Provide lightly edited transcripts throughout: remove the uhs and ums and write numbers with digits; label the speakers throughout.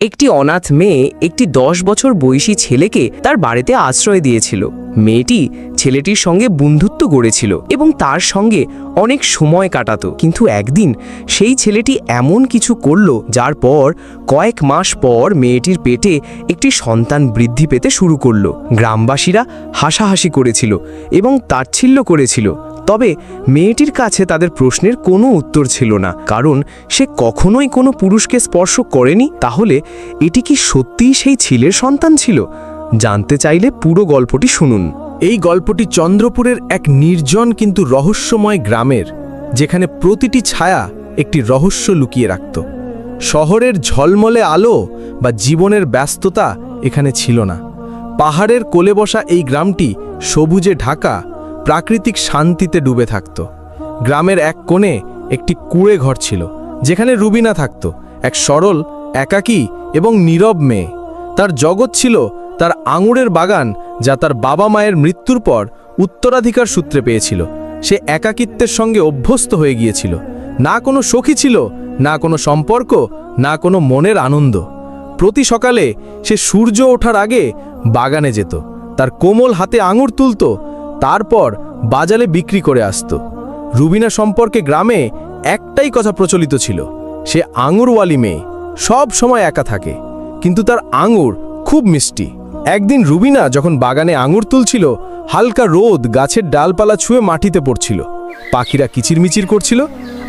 Speaker 1: একটি অনাথ মেয়ে একটি 10 বছর বয়সী ছেলেকে তার বাড়িতে আশ্রয় দিয়েছিল। মেয়েটি ছেলেটির সঙ্গে বন্ধুত্ব গড়েছিল এবং তার সঙ্গে অনেক সময় কাটাতো। কিন্তু একদিন সেই ছেলেটি এমন কিছু করল যার পর কয়েক মাস পর মেয়েটির পেটে একটি সন্তান বৃদ্ধি পেতে শুরু করল। গ্রামবাসীরা হাসাহাসি করেছিল এবং তাচ্ছিল্য করেছিল। তবে মেয়েটির কাছে তাদের প্রশ্নের কোনো উত্তর ছিল না, কারণ সে কখনোই কোনো পুরুষকে স্পর্শ করেনি। তাহলে এটি কি সত্যিই সেই ছেলের সন্তান ছিল? জানতে চাইলে পুরো গল্পটি শুনুন।
Speaker 2: এই গল্পটি চন্দ্রপুরের এক নির্জন কিন্তু রহস্যময় গ্রামের, যেখানে প্রতিটি ছায়া একটি রহস্য লুকিয়ে রাখত। শহরের ঝলমলে আলো বা জীবনের ব্যস্ততা এখানে ছিল না। পাহাড়ের কোলে বসা এই গ্রামটি সবুজে ঢাকা, প্রাকৃতিক শান্তিতে ডুবে থাকত। গ্রামের এক কোণে একটি কুঁড়ে ঘর ছিল, যেখানে রুবিনা থাকত, এক সরল, একাকী এবং নীরব মেয়ে। তার জগৎ ছিল তার আঙুরের বাগান, যা তার বাবা মায়ের মৃত্যুর পর উত্তরাধিকার সূত্রে পেয়েছিল। সে একাকিত্বের সঙ্গে অভ্যস্ত হয়ে গিয়েছিল। না কোনো সখী ছিল, না কোনো সম্পর্ক, না কোনো মনের আনন্দ। প্রতি সকালে সে সূর্য ওঠার আগে বাগানে যেত, তার কোমল হাতে আঙুর তুলত, তারপর বাজারে বিক্রি করে আসত। রুবিনা সম্পর্কে গ্রামে একটাই কথা প্রচলিত ছিল, সে আঙুরওয়ালি মেয়ে, সব সময় একা থাকে, কিন্তু তার আঙুর খুব মিষ্টি। একদিন রুবিনা যখন বাগানে আঙুর তুলছিল, হালকা রোদ গাছের ডালপালা ছুঁয়ে মাটিতে পড়ছিল, পাখিরা কিচিরমিচির করছিল,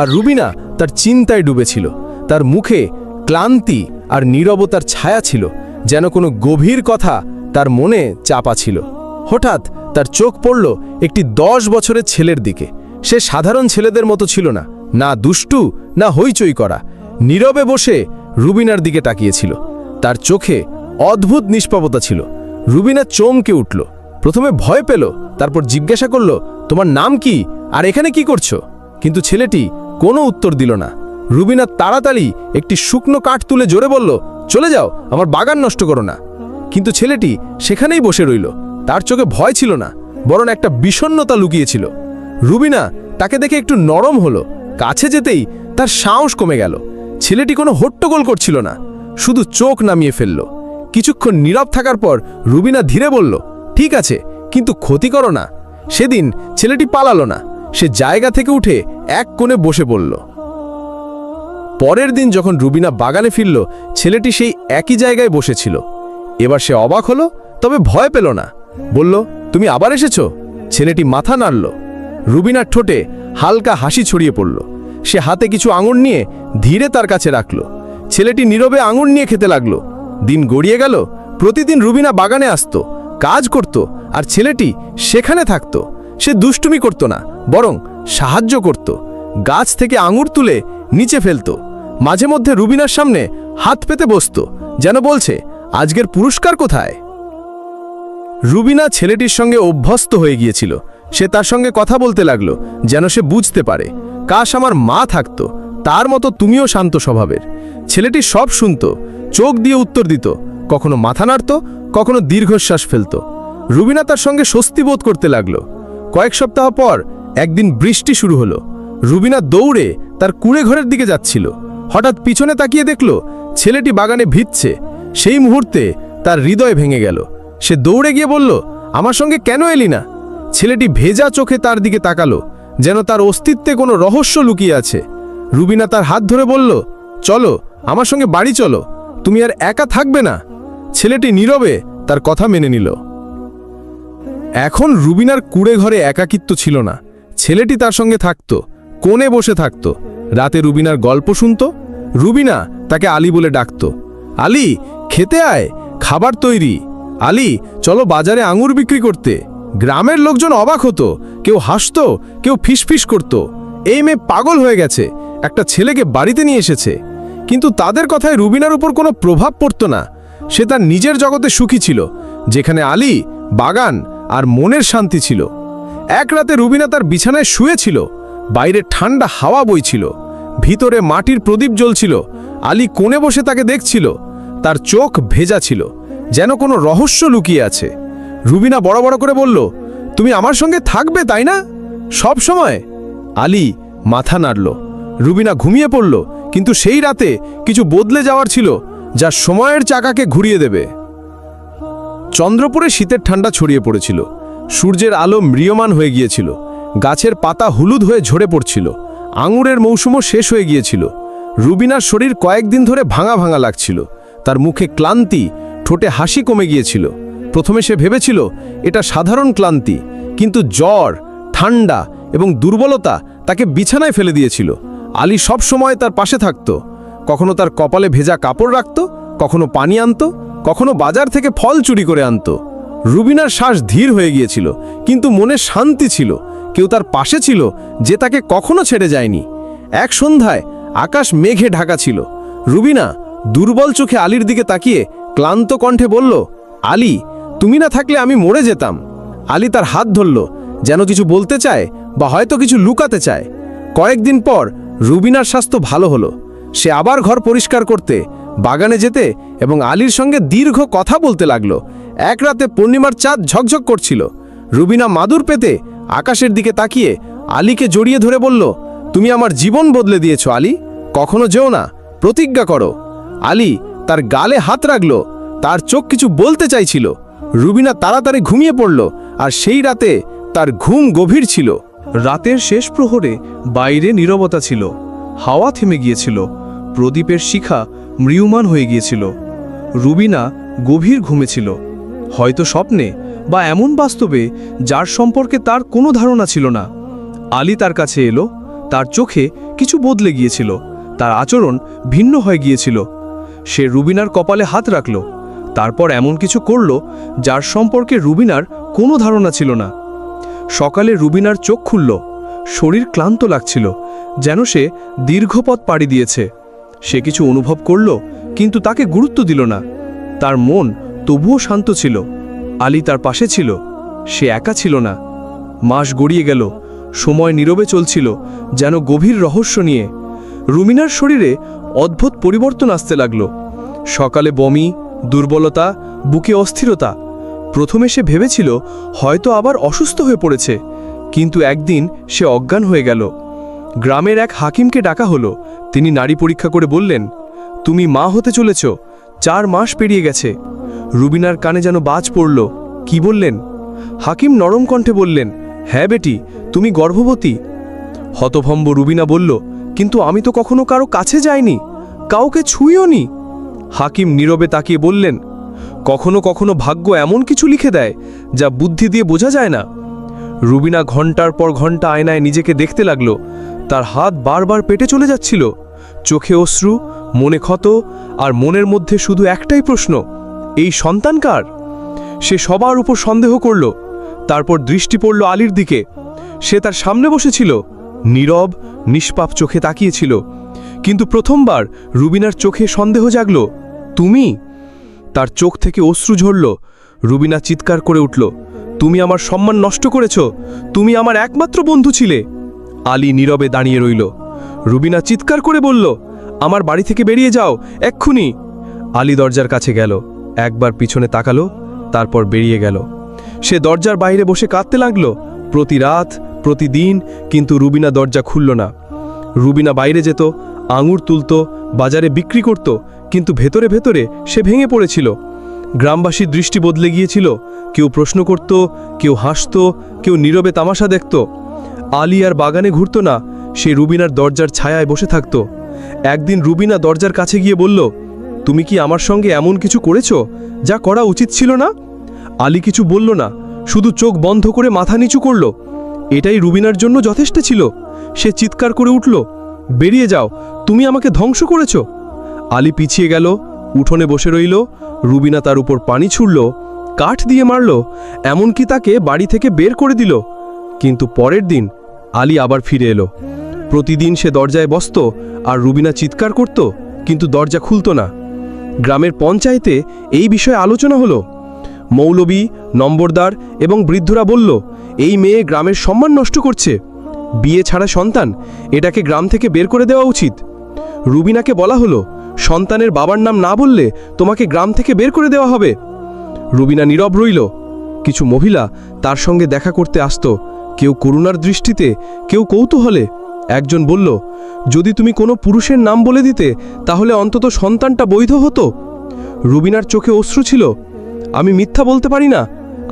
Speaker 2: আর রুবিনা তার চিন্তায় ডুবেছিল। তার মুখে ক্লান্তি আর নীরবতার ছায়া ছিল, যেন কোনো গভীর কথা তার মনে চাপা ছিল। হঠাৎ তার চোখ পড়ল একটি 10 বছরের ছেলের দিকে। সে সাধারণ ছেলেদের মতো ছিল না, না দুষ্টু, না হইচই করা। নীরবে বসে রুবিনার দিকে তাকিয়েছিল। তার চোখে অদ্ভুত নিষ্পাপতা ছিল। রুবিনা চমকে উঠল, প্রথমে ভয় পেল, তারপর জিজ্ঞাসা করল, তোমার নাম কি আর এখানে কি করছো? কিন্তু ছেলেটি কোনো উত্তর দিল না। রুবিনা তাড়াতাড়ি একটি শুকনো কাঠ তুলে জোরে বলল, চলে যাও, আমার বাগান নষ্ট করো না। কিন্তু ছেলেটি সেখানেই বসে রইল। তার চোখে ভয় ছিল না, বরং একটা বিষণ্ণতা লুকিয়েছিল। রুবিনা তাকে দেখে একটু নরম হলো, কাছে যেতেই তার সাহস কমে গেল। ছেলেটি কোনো হট্টগোল করছিল না, শুধু চোখ নামিয়ে ফেলল। কিছুক্ষণ নীরব থাকার পর রুবিনা ধীরে বলল, ঠিক আছে, কিন্তু ক্ষতি করো না। সেদিন ছেলেটি পালালো না, সে জায়গা থেকে উঠে এক কোণে বসে পড়ল। পরের দিন যখন রুবিনা বাগানে ফিরল, ছেলেটি সেই একই জায়গায় বসেছিল। এবার সে অবাক হলো, তবে ভয় পেল না। বলল, তুমি আবার এসেছো? ছেলেটি মাথা নাড়ল। রুবিনার ঠোঁটে হালকা হাসি ছড়িয়ে পড়ল। সে হাতে কিছু আঙুর নিয়ে ধীরে তার কাছে রাখল। ছেলেটি নীরবে আঙুর নিয়ে খেতে লাগল। দিন গড়িয়ে গেল। প্রতিদিন রুবিনা বাগানে আসত, কাজ করত, আর ছেলেটি সেখানে থাকত। সে দুষ্টুমি করত না, বরং সাহায্য করত। গাছ থেকে আঙুর তুলে নিচে ফেলত। মাঝে মধ্যে রুবিনার সামনে হাত পেতে বসত, যেন বলছে, আজকের পুরস্কার কোথায়? রুবিনা ছেলেটির সঙ্গে অভ্যস্ত হয়ে গিয়েছিল। সে তার সঙ্গে কথা বলতে লাগলো, যেন সে বুঝতে পারে, কাশ আমার মা থাকতো, তার মতো তুমিও শান্ত স্বভাবের। ছেলেটি সব শুনত, চোখ দিয়ে উত্তর দিত, কখনো মাথা নাড়ত, কখনো দীর্ঘশ্বাস ফেলত। রুবিনা তার সঙ্গে স্বস্তি বোধ করতে লাগলো। কয়েক সপ্তাহ পর একদিন বৃষ্টি শুরু হলো। রুবিনা দৌড়ে তার কুঁড়ে ঘরের দিকে যাচ্ছিল। হঠাৎ পিছনে তাকিয়ে দেখল ছেলেটি বাগানে ভিজছে। সেই মুহূর্তে তার হৃদয় ভেঙে গেল। সে দৌড়ে গিয়ে বলল, আমার সঙ্গে কেন এলি না? ছেলেটি ভেজা চোখে তার দিকে তাকালো, যেন তার অস্তিত্বে কোনো রহস্য লুকিয়ে আছে। রুবিনা তার হাত ধরে বলল, চলো, আমার সঙ্গে বাড়ি চলো, তুমি আর একা থাকবে না। ছেলেটি নীরবে তার কথা মেনে নিল। এখন রুবিনার কুঁড়ে ঘরে একাকিত্ব ছিল না। ছেলেটি তার সঙ্গে থাকত, কোণে বসে থাকত, রাতে রুবিনার গল্প শুনত। রুবিনা তাকে আলী বলে ডাকত। আলী, খেতে আয়, খাবার তৈরি। আলী, চলো বাজারে আঙুর বিক্রি করতে। গ্রামের লোকজন অবাক হতো, কেউ হাসত, কেউ ফিসফিস করত, এই মেয়ে পাগল হয়ে গেছে, একটা ছেলেকে বাড়িতে নিয়ে এসেছে। কিন্তু তাদের কথায় রুবিনার উপর কোনো প্রভাব পড়ত না। সে তার নিজের জগতে সুখী ছিল, যেখানে আলী, বাগান আর মনের শান্তি ছিল। এক রাতে রুবিনা তার বিছানায় শুয়েছিল। বাইরে ঠান্ডা হাওয়া বইছিল, ভিতরে মাটির প্রদীপ জ্বলছিল। আলী কোণে বসে তাকে দেখছিল, তার চোখ ভেজা ছিল, যেন কোনো রহস্য লুকিয়ে আছে। রুবিনা বড় বড় করে বলল, তুমি আমার সঙ্গে থাকবে, তাই না, সব সময়? আলী মাথা নাড়ল। রুবিনা ঘুমিয়ে পড়ল, কিন্তু সেই রাতে কিছু বদলে যাওয়ার ছিল। যা সময়ের চাকাকে ঘুরিয়ে দেবে। চন্দ্রপুরে শীতের ঠান্ডা ছড়িয়ে পড়েছিল। সূর্যের আলো ম্রিয়মান হয়ে গিয়েছিল। গাছের পাতা হলুদ হয়ে ঝরে পড়ছিল। আঙুরের মৌসুমও শেষ হয়ে গিয়েছিল। রুবিনার শরীর কয়েকদিন ধরে ভাঙা ভাঙা লাগছিল। তার মুখে ক্লান্তি, ঠোঁটে হাসি কমে গিয়েছিল। প্রথমে সে ভেবেছিল এটা সাধারণ ক্লান্তি, কিন্তু জ্বর, ঠান্ডা এবং দুর্বলতা তাকে বিছানায় ফেলে দিয়েছিল। আলী সব সময় তার পাশে থাকত। কখনো তার কপালে ভেজা কাপড় রাখত, কখনো পানি আনত, কখনো বাজার থেকে ফল চুরি করে আনত। রুবিনার শ্বাস ধীর হয়ে গিয়েছিল, কিন্তু মনে শান্তি ছিল। কেউ তার পাশে ছিল যে তাকে কখনো ছেড়ে যায়নি। এক সন্ধ্যায় আকাশ মেঘে ঢাকা ছিল। রুবিনা দুর্বল চোখে আলীর দিকে তাকিয়ে ক্লান্ত কণ্ঠে বলল, আলী, তুমি না থাকলে আমি মরে যেতাম। আলী তার হাত ধরল, যেন কিছু বলতে চায় বা হয়তো কিছু লুকাতে চায়। কয়েকদিন পর রুবিনার স্বাস্থ্য ভালো হলো। সে আবার ঘর পরিষ্কার করতে, বাগানে যেতে এবং আলীর সঙ্গে দীর্ঘ কথা বলতে লাগলো। এক রাতে পূর্ণিমার চাঁদ ঝকঝক করছিল। রুবিনা মাদুর পেতে আকাশের দিকে তাকিয়ে আলীকে জড়িয়ে ধরে বলল, তুমি আমার জীবন বদলে দিয়েছ আলী, কখনো যেও না, প্রতিজ্ঞা করো। আলী তার গালে হাত রাখল। তার চোখ কিছু বলতে চাইছিল। রুবিনা তাড়াতাড়ি ঘুমিয়ে পড়ল, আর সেই রাতে তার ঘুম গভীর ছিল।
Speaker 3: রাতের শেষ প্রহরে বাইরে নীরবতা ছিল। হাওয়া থেমে গিয়েছিল। প্রদীপের শিখা ম্রিয়মান হয়ে গিয়েছিল। রুবিনা গভীর ঘুমেছিল, হয়তো স্বপ্নে বা এমন বাস্তবে যার সম্পর্কে তার কোনো ধারণা ছিল না। আলী তার কাছে এলো। তার চোখে কিছু বদলে গিয়েছিল। তার আচরণ ভিন্ন হয়ে গিয়েছিল। সে রুবিনার কপালে হাত রাখল। তারপর এমন কিছু করল যার সম্পর্কে রুবিনার কোনো ধারণা ছিল না। সকালে রুবিনার চোখ খুলল। শরীর ক্লান্ত লাগছিল, যেন সে দীর্ঘ পথ পাড়ি দিয়েছে। সে কিছু অনুভব করল, কিন্তু তাকে গুরুত্ব দিল না। তার মন তবুও শান্ত ছিল। আলী তার পাশে ছিল। সে একা ছিল না। মাস গড়িয়ে গেল। সময় নীরবে চলছিল, যেন গভীর রহস্য নিয়ে। রুমিনার শরীরে অদ্ভুত পরিবর্তন আসতে লাগল। সকালে বমি, দুর্বলতা, বুকে অস্থিরতা। প্রথমে সে ভেবেছিল হয়তো আবার অসুস্থ হয়ে পড়েছে, কিন্তু একদিন সে অজ্ঞান হয়ে গেল। গ্রামের এক হাকিমকে ডাকা হলো। তিনি নাড়ি পরীক্ষা করে বললেন, তুমি মা হতে চলেছ, 4 মাস পেরিয়ে গেছে। রুবিনার কানে যেন বাজ পড়ল। কি বললেন? হাকিম নরম কণ্ঠে বললেন, হ্যাঁ বেটি, তুমি গর্ভবতী। হতভম্ব রুবিনা বলল, কিন্তু আমি তো কখনো কারো কাছে যাইনি, কাউকে ছুঁইও নি। হাকিম নীরবে তাকিয়ে বললেন, কখনো কখনো ভাগ্য এমন কিছু লিখে দেয় যা বুদ্ধি দিয়ে বোঝা যায় না। রুবিনা ঘন্টার পর ঘন্টা আয়নায় নিজেকে দেখতে লাগলো। তার হাত বারবার পেটে চলে যাচ্ছিল। চোখে অশ্রু, মনে ক্ষত, আর মনের মধ্যে শুধু একটাই প্রশ্ন, এই সন্তান কার? সে সবার উপর সন্দেহ করল। তারপর দৃষ্টি পড়ল আলীর দিকে। সে তার সামনে বসেছিল, নীরব, নিষ্পাপ চোখে তাকিয়েছিল। কিন্তু প্রথমবার রুবিনার চোখে সন্দেহ জাগল। তুমি? তার চোখ থেকে অশ্রু ঝরল। রুবিনা চিৎকার করে উঠল, তুমি আমার সম্মান নষ্ট করেছ, তুমি আমার একমাত্র বন্ধু ছিলে। আলী নীরবে দাঁড়িয়ে রইল। রুবিনা চিৎকার করে বলল, আমার বাড়ি থেকে বেরিয়ে যাও, এক্ষুনি। আলী দরজার কাছে গেল, একবার পিছনে তাকালো, তারপর বেরিয়ে গেল। সে দরজার বাইরে বসে কাঁদতে লাগল, প্রতি রাত, প্রতিদিন, কিন্তু রুবিনা দরজা খুলল না। রুবিনা বাইরে যেত, আঙুর তুলত, বাজারে বিক্রি করত, কিন্তু ভেতরে ভেতরে সে ভেঙে পড়েছিল। গ্রামবাসীর দৃষ্টি বদলে গিয়েছিল। কেউ প্রশ্ন করত, কেউ হাসত, কেউ নীরবে তামাশা দেখত। আলী আর বাগানে ঘুরত না, সে রুবিনার দরজার ছায়ায় বসে থাকত। একদিন রুবিনা দরজার কাছে গিয়ে বলল, তুমি কি আমার সঙ্গে এমন কিছু করেছ যা করা উচিত ছিল না? আলী কিছু বলল না, শুধু চোখ বন্ধ করে মাথা নিচু করল। এটাই রুবিনার জন্য যথেষ্ট ছিল। সে চিৎকার করে উঠল, বেরিয়ে যাও, তুমি আমাকে ধ্বংস করেছ। আলী পিছিয়ে গেল, উঠোনে বসে রইল। রুবিনা তার উপর পানি ছুড়ল, কাঠ দিয়ে মারল, এমনকি তাকে বাড়ি থেকে বের করে দিল। কিন্তু পরের দিন আলী আবার ফিরে এলো। প্রতিদিন সে দরজায় বসত, আর রুবিনা চিৎকার করত, কিন্তু দরজা খুলত না। গ্রামের পঞ্চায়েতে এই বিষয়ে আলোচনা হলো। মৌলবী, নম্বরদার এবং বৃদ্ধরা বলল, এই মেয়ে গ্রামের সম্মান নষ্ট করছে। বিয়ে ছাড়া সন্তান, এটাকে গ্রাম থেকে বের করে দেওয়া উচিত। রুবিনাকে বলা হলো, সন্তানের বাবার নাম না বললে তোমাকে গ্রাম থেকে বের করে দেওয়া হবে। রুবিনা নীরব রইল। কিছু মহিলা তার সঙ্গে দেখা করতে আসত, কেউ করুণার দৃষ্টিতে, কেউ কৌতূহলে, একজন বলল, যদি তুমি কোনো পুরুষের নাম বলে দিতে তাহলে অন্তত সন্তানটা বৈধ হতো। রুবিনার চোখে অশ্রু ছিল। আমি মিথ্যা বলতে পারি না,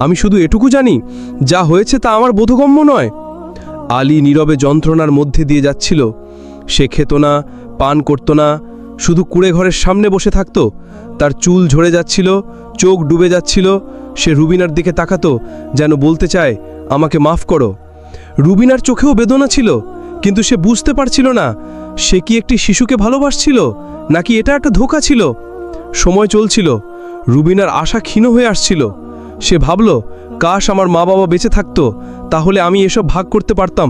Speaker 3: আমি শুধু এটুকু জানি, যা হয়েছে তা আমার বোধগম্য নয়। আলী নীরবে যন্ত্রণার মধ্যে দিয়ে যাচ্ছিল। সে খেত না, পান করত না, শুধু কুঁড়ে ঘরের সামনে বসে থাকত। তার চুল ঝরে যাচ্ছিল, চোখ ডুবে যাচ্ছিল। সে রুবিনার দিকে তাকাতো, যেন বলতে চায়, আমাকে মাফ করো। রুবিনার চোখেও বেদনা ছিল, কিন্তু সে বুঝতে পারছিল না সে কি একটি শিশুকে ভালোবাসছিল নাকি এটা একটা ধোঁকা ছিল। সময় চলছিল, রুবিনার আশা ক্ষীণ হয়ে আসছিল। সে ভাবল, কাশ আমার মা বাবা বেঁচে থাকতো, তাহলে আমি এসব ভাগ করতে পারতাম।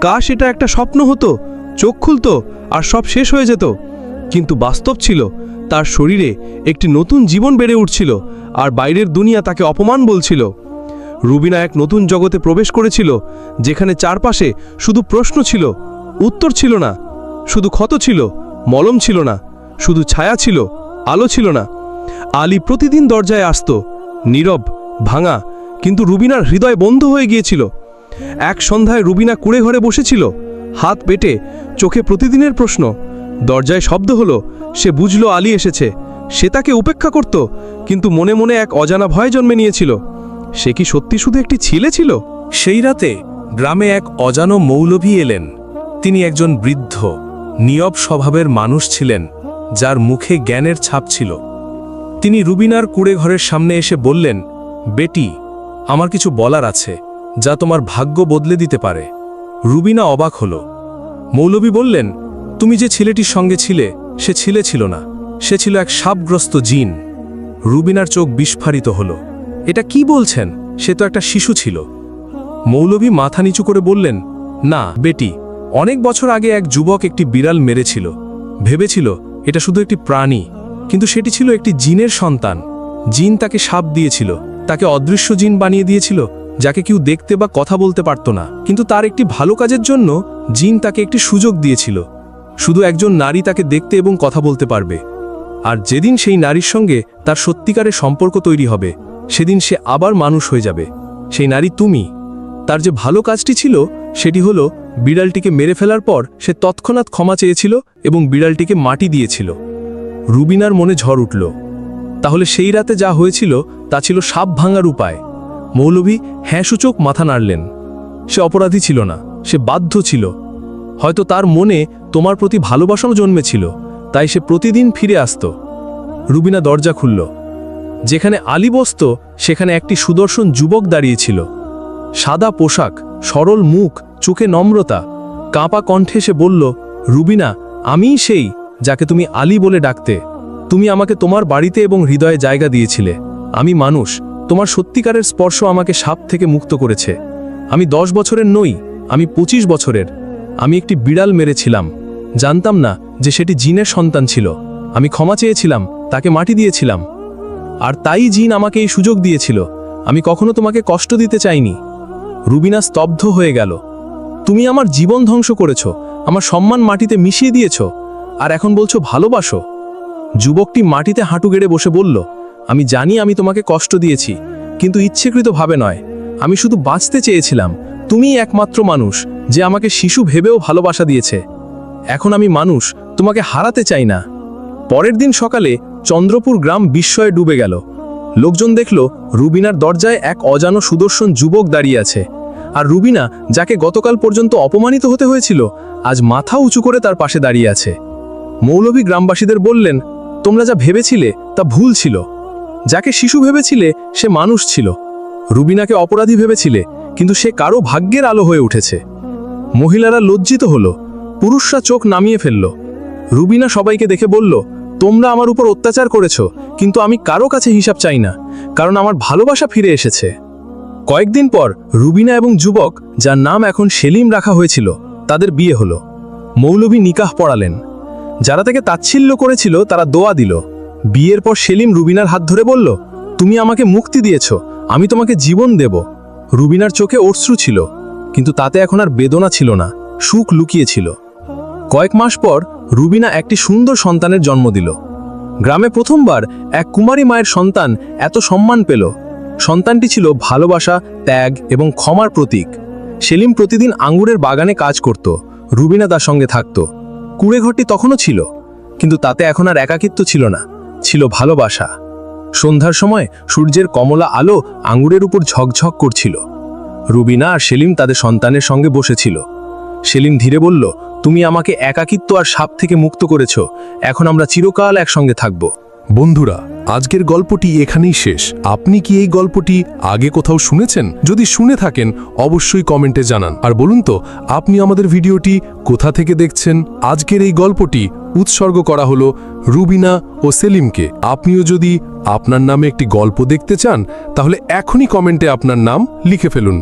Speaker 3: কাশ এটা একটা স্বপ্ন হতো, চোখ খুলতো আর সব শেষ হয়ে যেত। কিন্তু বাস্তব ছিল, তার শরীরে একটি নতুন জীবন বেড়ে উঠছিল, আর বাইরের দুনিয়া তাকে অপমান বলছিল। রুবিনা এক নতুন জগতে প্রবেশ করেছিল, যেখানে চারপাশে শুধু প্রশ্ন ছিল, উত্তর ছিল না। শুধু ক্ষত ছিল, মলম ছিল না। শুধু ছায়া ছিল, আলো ছিল না। আলী প্রতিদিন দরজায় আসত, নীরব, ভাঙা, কিন্তু রুবিনার হৃদয় বন্ধ হয়ে গিয়েছিল। এক সন্ধ্যায় রুবিনা কুঁড়ে ঘরে বসেছিল, হাত পেটে, চোখে প্রতিদিনের প্রশ্ন। দরজায় শব্দ হলো, সে বুঝল আলী এসেছে। সে তাকে উপেক্ষা করত, কিন্তু মনে মনে এক অজানা ভয় জন্মে নিয়েছিল। সে কি সত্যি শুধু একটি ছেলে ছিল?
Speaker 2: সেই রাতে গ্রামে এক অজানো মৌলভী এলেন। তিনি একজন বৃদ্ধ, নীরব স্বভাবের মানুষ ছিলেন, যার মুখে জ্ঞানের ছাপ ছিল। তিনি রুবিনার কুঁড়ে ঘরের সামনে এসে বললেন, বেটি, আমার কিছু বলার আছে, যা তোমার ভাগ্য বদলে দিতে পারে। রুবিনা অবাক হল। মৌলভী বললেন, তুমি যে ছেলেটির সঙ্গে ছিলে, সে ছেলে ছিল না, সে ছিল এক সাপগ্রস্ত জিন। রুবিনার চোখ বিস্ফারিত হল। এটা কি বলছেন? সে তো একটা শিশু ছিল। মৌলভী মাথা নিচু করে বললেন, না বেটি, অনেক বছর আগে এক যুবক একটি বিড়াল মেরেছিল। ভেবেছিল এটা শুধু একটি প্রাণী, কিন্তু সেটি ছিল একটি জিনের সন্তান। জিন তাকে সাপ দিয়েছিল, তাকে অদৃশ্য জিন বানিয়ে দিয়েছিল, যাকে কেউ দেখতে বা কথা বলতে পারত না। কিন্তু তার একটি ভালো কাজের জন্য জিন তাকে একটি সুযোগ দিয়েছিল। শুধু একজন নারী তাকে দেখতে এবং কথা বলতে পারবে। আর যেদিন সেই নারীর সঙ্গে তার সত্যিকারের সম্পর্ক তৈরি হবে, সেদিন সে আবার মানুষ হয়ে যাবে। সেই নারী তুমি। তার যে ভালো কাজটি ছিল সেটি হলো, বিড়ালটিকে মেরে ফেলার পর সে তৎক্ষণাৎ ক্ষমা চেয়েছিল এবং বিড়ালটিকে মাটি দিয়েছিল। রুবিনার মনে ঝড় উঠল। তাহলে সেই রাতে যা হয়েছিল তা ছিল সাপ ভাঙার উপায়। মৌলভী হ্যাঁ সূচক মাথা নাড়লেন। সে অপরাধী ছিল না, সে বাধ্য ছিল। হয়তো তার মনে তোমার প্রতি ভালোবাসাও জন্মেছিল, তাই সে প্রতিদিন ফিরে আসত। রুবিনা দরজা খুলল। যেখানে আলী বসত, সেখানে একটি সুদর্শন যুবক দাঁড়িয়েছিল। সাদা পোশাক, সরল মুখ, চোখে নম্রতা। কাঁপা কণ্ঠে সে বলল, রুবিনা, আমিই সেই যাকে তুমি আলী বলে ডাকতে। তুমি আমাকে তোমার বাড়িতে এবং হৃদয়ে জায়গা দিয়েছিলে। আমি মানুষ, তোমার সত্যিকারের স্পর্শ আমাকে সাপ থেকে মুক্ত করেছে। আমি 10 বছরের নই, আমি 25 বছরের। আমি একটি বিড়াল মেরেছিলাম, জানতাম না যে সেটি জিনের সন্তান ছিল। আমি ক্ষমা চেয়েছিলাম, তাকে মাটি দিয়েছিলাম। আর তাই জিন আমাকে এই সুযোগ দিয়েছিল। আমি কখনো তোমাকে কষ্ট দিতে চাইনি। রুবিনা স্তব্ধ হয়ে গেল। তুমি আমার জীবন ধ্বংস করেছ, আমার সম্মান মাটিতে মিশিয়ে দিয়েছ, আর এখন বলছো ভালোবাসো। যুবকটি মাটিতে হাঁটু গেড়ে বসে বলল, আমি জানি আমি তোমাকে কষ্ট দিয়েছি, কিন্তু ইচ্ছেকৃতভাবে নয়। আমি শুধু বাঁচতে চেয়েছিলাম। তুমিই একমাত্র মানুষ যে আমাকে শিশু ভেবেও ভালোবাসা দিয়েছে। এখন আমি মানুষ, তোমাকে হারাতে চাই না। পরের দিন সকালে চন্দ্রপুর গ্রাম বিস্ময়ে ডুবে গেল। লোকজন দেখল রুবিনার দরজায় এক অজানো সুদর্শন যুবক দাঁড়িয়ে আছে। আর রুবিনা, যাকে গতকাল পর্যন্ত অপমানিত হতে হয়েছিল, আজ মাথা উঁচু করে তার পাশে দাঁড়িয়ে আছে। মৌলভী গ্রামবাসীদের বললেন, তোমরা যা ভেবেছিলে তা ভুল ছিল। যাকে শিশু ভেবেছিলে সে মানুষ ছিল। রুবিনাকে অপরাধী ভেবেছিলে, কিন্তু সে কারো ভাগ্যের আলো হয়ে উঠেছে। মহিলারা লজ্জিত হলো, পুরুষরা চোখ নামিয়ে ফেলল। রুবিনা সবাইকে দেখে বলল, তোমরা আমার উপর অত্যাচার করেছ, কিন্তু আমি কারো কাছে হিসাব চাই না, কারণ আমার ভালোবাসা ফিরে এসেছে। কয়েকদিন পর রুবিনা এবং যুবক, যার নাম এখন সেলিম রাখা হয়েছিল, তাদের বিয়ে হলো। মৌলভী নিকাহ পড়ালেন। যারা তাকে তাচ্ছিল্য করেছিল তারা দোয়া দিল। বিয়ের পর সেলিম রুবিনার হাত ধরে বলল, তুমি আমাকে মুক্তি দিয়েছ, আমি তোমাকে জীবন দেব। রুবিনার চোখে অশ্রু ছিল, কিন্তু তাতে এখন আর বেদনা ছিল না, সুখ লুকিয়েছিল। কয়েক মাস পর রুবিনা একটি সুন্দর সন্তানের জন্ম দিল। গ্রামে প্রথমবার এক কুমারী মায়ের সন্তান এত সম্মান পেল। সন্তানটি ছিল ভালোবাসা, ত্যাগ এবং ক্ষমার প্রতীক। সেলিম প্রতিদিন আঙ্গুরের বাগানে কাজ করত, রুবিনা তার সঙ্গে থাকত। কুঁড়ে ঘরটি তখনও ছিল, কিন্তু তাতে এখন আর একাকিত্ব ছিল না, ছিল ভালোবাসা। সন্ধ্যার সময় সূর্যের কমলা আলো আঙুরের উপর ঝকঝক করছিল। রুবিনা আর সেলিম তাদের সন্তানের সঙ্গে বসেছিল। সেলিম ধীরে বলল, তুমি আমাকে একাকিত্ব আর সাপ থেকে মুক্ত করেছ, এখন আমরা চিরকাল একসঙ্গে থাকব।
Speaker 4: বন্ধুরা, আজকের গল্পটি এখানেই শেষ। আপনি কি এই গল্পটি আগে কোথাও শুনেছেন? যদি শুনে থাকেন অবশ্যই কমেন্টে জানান। আর বলুন তো, আপনি আমাদের ভিডিওটি কোথা থেকে দেখছেন? আজকের এই গল্পটি উৎসর্গ করা হলো রুবিনা ও সেলিমকে। আপনিও যদি আপনার নামে একটি গল্প দেখতে চান, তাহলে এখনই কমেন্টে আপনার নাম লিখে ফেলুন।